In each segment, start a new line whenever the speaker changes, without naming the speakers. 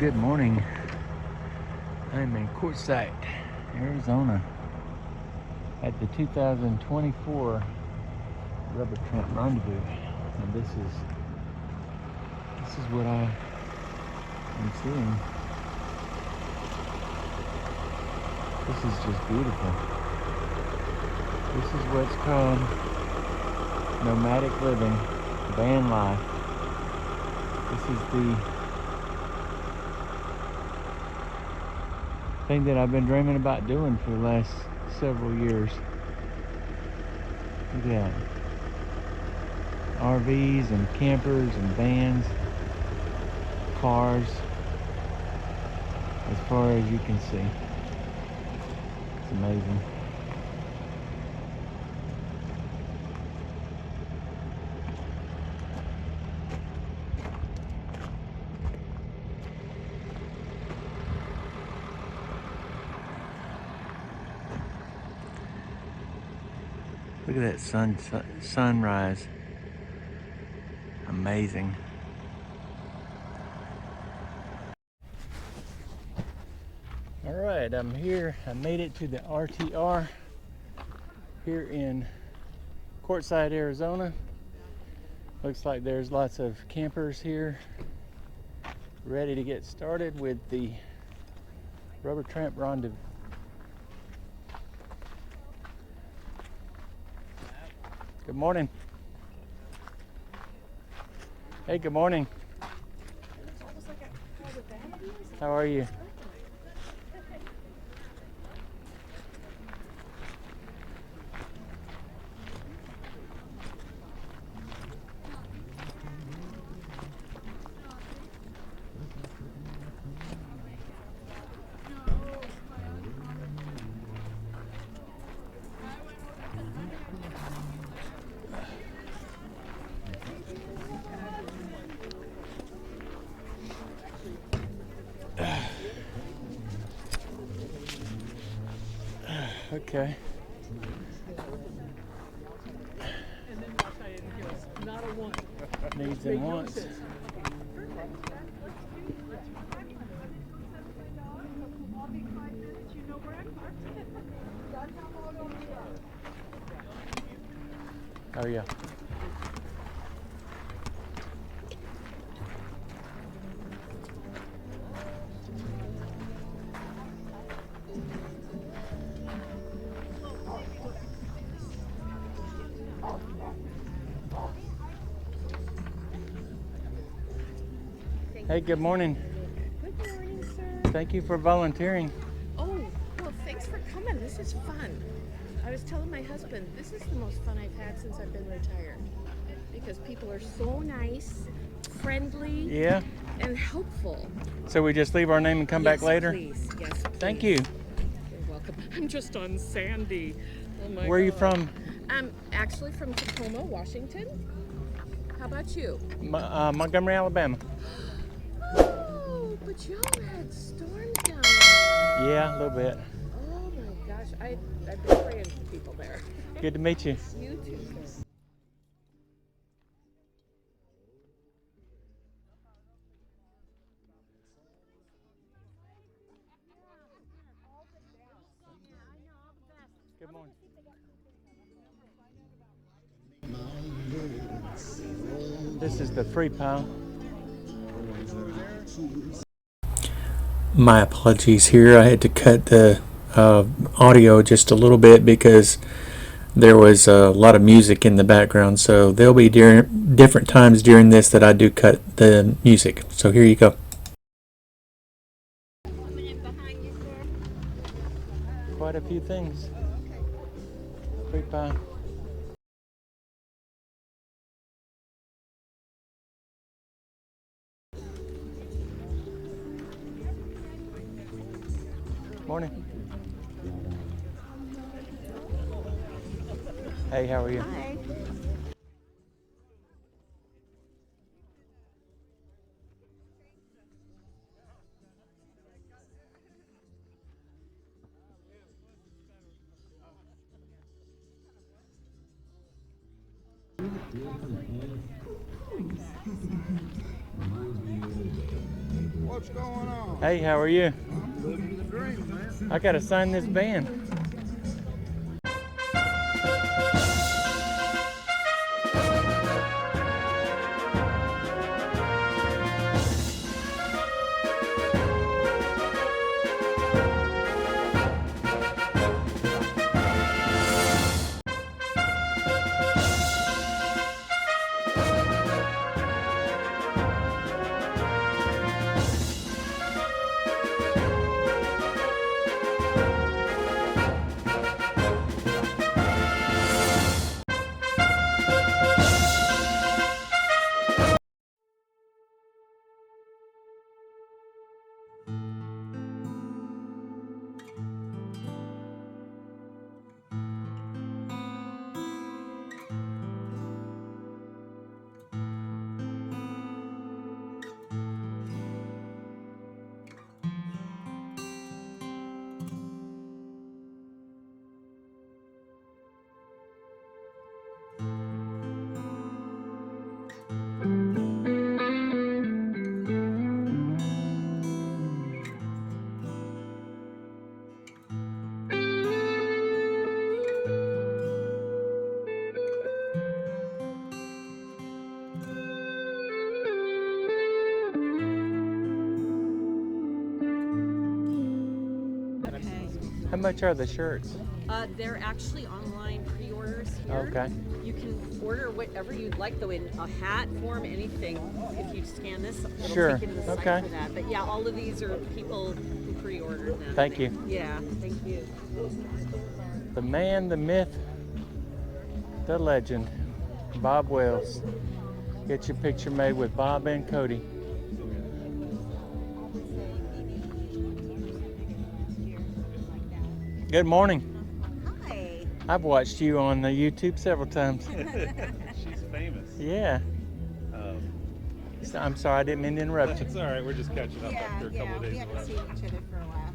Good morning. I'm in Quartzsite, Arizona at the 2024 Tramp Rondezvous, and this is what I am seeing. This is just beautiful. This is what's called nomadic living, van life. This is the thing that I've been dreaming about doing for the last several years. Look at that. RVs and campers and vans, cars, as far as you can see. It's amazing. Look at that sunrise. Amazing. All right, I'm here. I made it to the RTR here in Quartzsite, Arizona. Looks like there's lots of campers here ready to get started with the Tramp Rondezvous. Good morning. Hey, good morning. How are you? Okay. Needs and wants. Oh yeah. Hey, good morning.
Good morning, sir.
Thank you for volunteering.
Oh, well, thanks for coming. This is fun. I was telling my husband, this is the most fun I've had since I've been retired. Because people are so nice, friendly,
Yeah.
and helpful.
So we just leave our name and come back later?
Please. Yes, please.
Thank you.
You're welcome. I'm just on Sandy. Oh my
Where are you
God.
from?
I'm actually from Tacoma, Washington. How about you?
Montgomery, Alabama.
Oh, but y'all had storms down there.
Yeah, a little bit.
Oh my gosh, I've been praying for people there.
Good to meet you.
You too, sir.
Good morning. This is the free pile. My apologies here. I had to cut the audio just a little bit because there was a lot of music in the background. So there'll be different times during this that I do cut the music. So here you go. Quite a few things. Free pie. Morning. Hey, how are you?
Hi.
What's going on?
Hey, how are you?
I'm living the dream, man.
I gotta sign this band. How much are the shirts?
They're actually online pre-orders here.
Okay.
You can order whatever you'd like, though, in a hat form, anything. If you scan this, it'll
Sure.
take you to the site
Okay.
for that. But yeah, all of these are people who pre-ordered them.
Thank you.
Yeah, thank you.
The man, the myth, the legend, Bob Wells. Get your picture made with Bob and Cody. Good morning.
Hi.
I've watched you on the YouTube several times.
She's famous.
Yeah. So, I'm sorry, I didn't mean to interrupt you.
It's all right. We're just catching up after a couple of
we
days.
haven't
away.
seen each other for a while.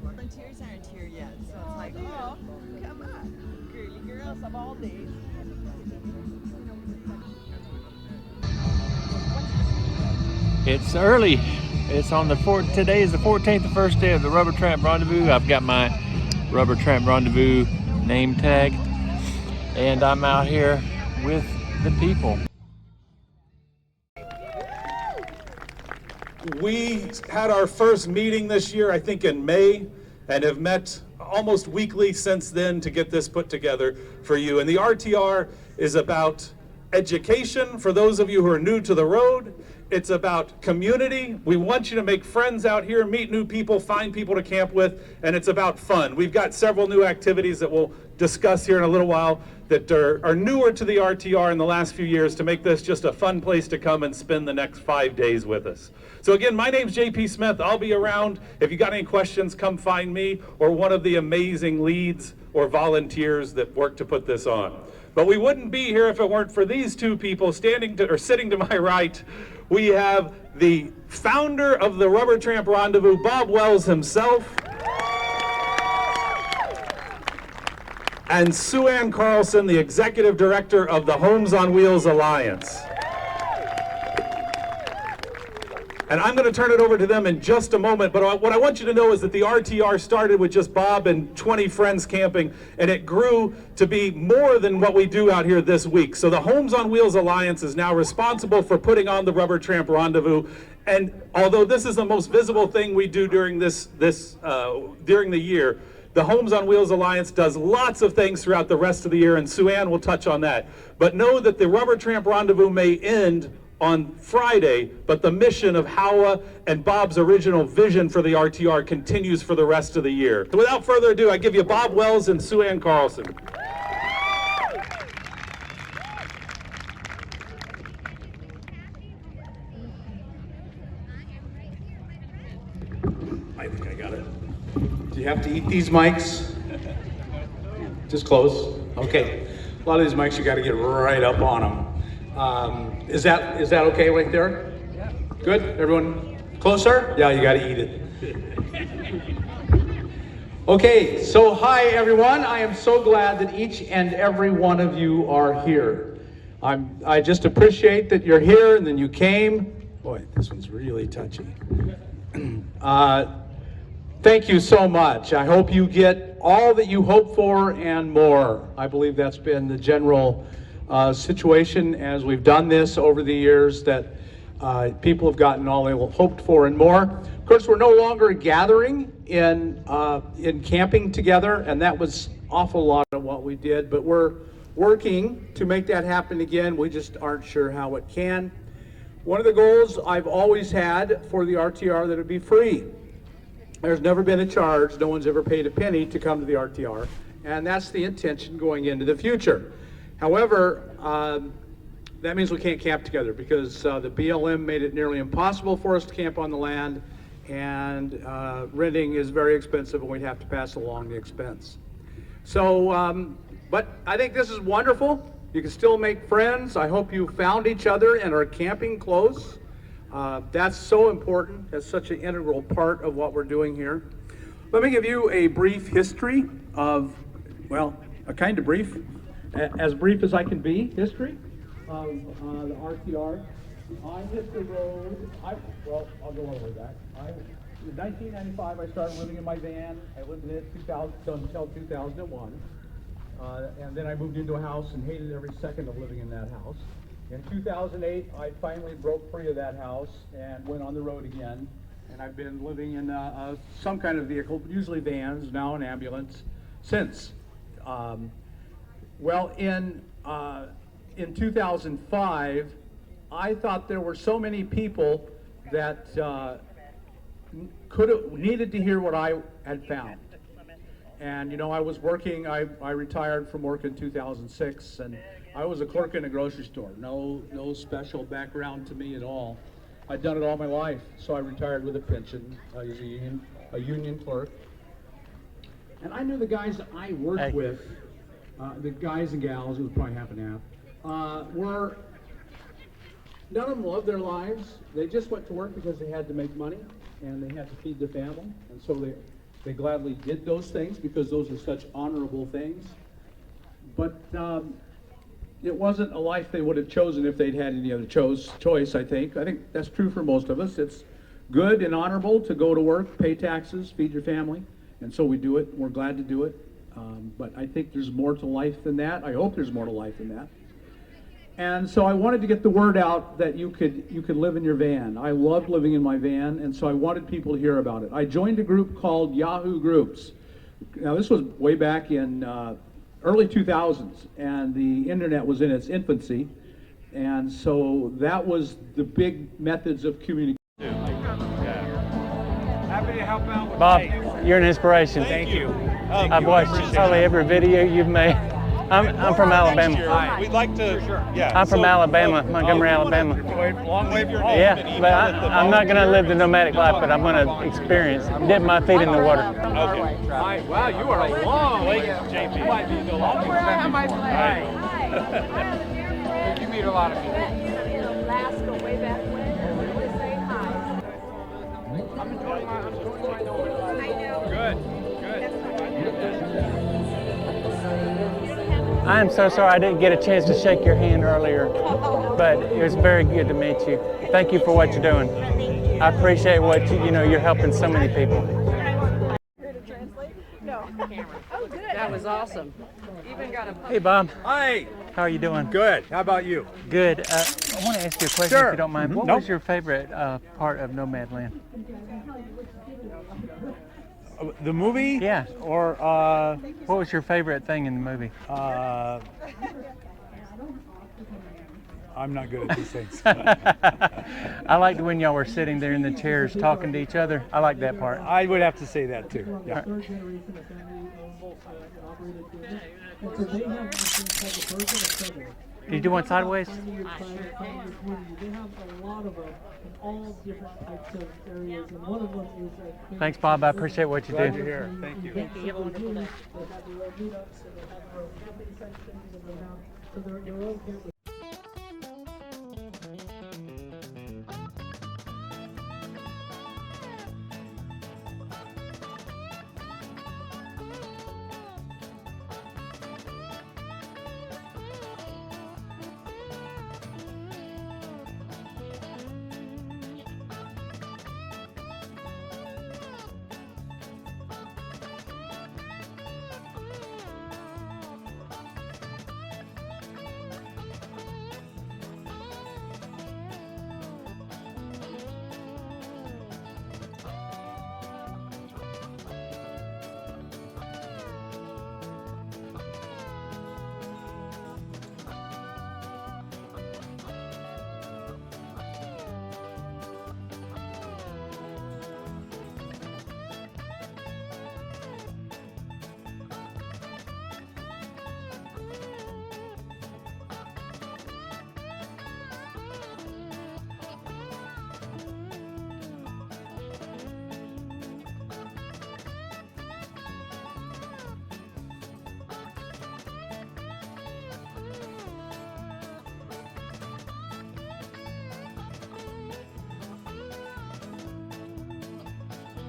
Volunteers aren't here yet, so it's like, oh, come on, girly girls of all days.
It's early. It's on the today is the 14th, the first day of the Rubber Tramp Rendezvous. I've got my Rubber Tramp Rendezvous name tag, and I'm out here with the people.
We had our first meeting this year, I think in May, and have met almost weekly since then to get this put together for you. And the RTR is about education for those of you who are new to the road. It's about community. We want you to make friends out here, meet new people, find people to camp with, and it's about fun. We've got several new activities that we'll discuss here in a little while that are newer to the RTR in the last few years to make this just a fun place to come and spend the next 5 days with us. So again, my name's JP Smith. I'll be around. If you got any questions, come find me or one of the amazing leads or volunteers that work to put this on. But we wouldn't be here if it weren't for these two people sitting to my right. We have the founder of the Rubber Tramp Rendezvous, Bob Wells himself, and Sue Ann Carlson, the executive director of the Homes on Wheels Alliance. And I'm going to turn it over to them in just a moment, but what I want you to know is that the RTR started with just Bob and 20 friends camping, and it grew to be more than what we do out here this week. So the Homes on Wheels Alliance is now responsible for putting on the Rubber Tramp Rendezvous, and although this is the most visible thing we do during during the year, the Homes on Wheels Alliance does lots of things throughout the rest of the year, and Sue Ann will touch on that. But know that the Rubber Tramp Rendezvous may end on Friday, but the mission of Howa and Bob's original vision for the RTR continues for the rest of the year. So without further ado, I give you Bob Wells and Sue Ann Carlson.
I think I got it. Do you have to eat these mics? Just close. Okay. A lot of these mics, you got to get right up on them. Is that okay right there? Yeah. Good? Everyone closer? Yeah, you got to eat it. Okay, so hi everyone. I am so glad that each and every one of you are here. I just appreciate that you're here and then you came Boy, this one's really touchy. Thank you so much. I hope you get all that you hope for and more. I believe that's been the general situation as we've done this over the years, that people have gotten all they hoped for and more. Of course, we're no longer gathering in camping together, and that was an awful lot of what we did, but we're working to make that happen again. We just aren't sure how it can. One of the goals I've always had for the RTR that it'd be free. There's never been a charge. No one's ever paid a penny to come to the RTR, and that's the intention going into the future. However, that means we can't camp together because the BLM made it nearly impossible for us to camp on the land, and renting is very expensive, and we'd have to pass along the expense. So, but I think this is wonderful. You can still make friends. I hope you found each other and are camping close. That's so important. That's such an integral part of what we're doing here. Let me give you a brief history of, well, a kind of brief, as brief as I can be, history of the RTR. I hit the road, I'll go all the way back. In 1995, I started living in my van. I lived in it until 2001. And then I moved into a house and hated every second of living in that house. In 2008, I finally broke free of that house and went on the road again. And I've been living in some kind of vehicle, usually vans, now an ambulance, since. Well, in 2005, I thought there were so many people that needed to hear what I had found. And you know, I was working, I retired from work in 2006, and I was a clerk in a grocery store. No special background to me at all. I'd done it all my life, so I retired with a pension. I was a union clerk. And I knew the guys that I worked with, the guys and gals, it was probably half and half, were, none of them loved their lives. They just went to work because they had to make money, and they had to feed their family, and so they gladly did those things because those are such honorable things. But it wasn't a life they would have chosen if they'd had any other choice, I think. I think that's true for most of us. It's good and honorable to go to work, pay taxes, feed your family, and so we do it. We're glad to do it. But I think there's more to life than that. I hope there's more to life than that. And so I wanted to get the word out that you could live in your van. I loved living in my van, and so I wanted people to hear about it. I joined a group called Yahoo Groups. Now this was way back in early 2000s, and the internet was in its infancy, and so that was the big methods of communication.
Happy to help out with
Bob,
Mike.
you're an inspiration.
Thank you.
I've watched probably every video you've made. I'm from Alabama.
We'd like to, yeah.
I'm from Alabama, Montgomery, Alabama.
Long way of your name.
Yeah, but I'm not going to live the nomadic life, but I'm going to experience, dip my feet in the water.
Okay.
Wow, you are a long way.
JP.
You might be the longest.
Where I have my flag.
You meet a lot of people.
In Alaska way back when, we would say hi.
I'm enjoying my
I know.
Good.
I am so sorry I didn't get a chance to shake your hand earlier, but it was very good to meet you. Thank you for what you're doing. I appreciate what you're helping so many people.
Here to translate? No.
Oh, good.
That was awesome. Even got a
Hey, Bob.
Hi.
How are you doing?
Good. How about you?
Good. I want to ask you a question
Sure.
if you don't mind. What
Nope.
was your favorite part of Nomadland?
The movie?
Yeah.
Or
What was your favorite thing in the movie?
I'm not good at these things.
I liked when y'all were sitting there in the chairs talking to each other. I like that part.
I would have to say that too. Yeah.
Did you do one sideways?
They have a lot of them in all different types of areas, and one of them is
Thanks, Bob. I appreciate what you
Glad
do.
you're here. Thank you.
They have a wonderful day. They have their own meetups, and they have their own camping sections, and they have their own campus.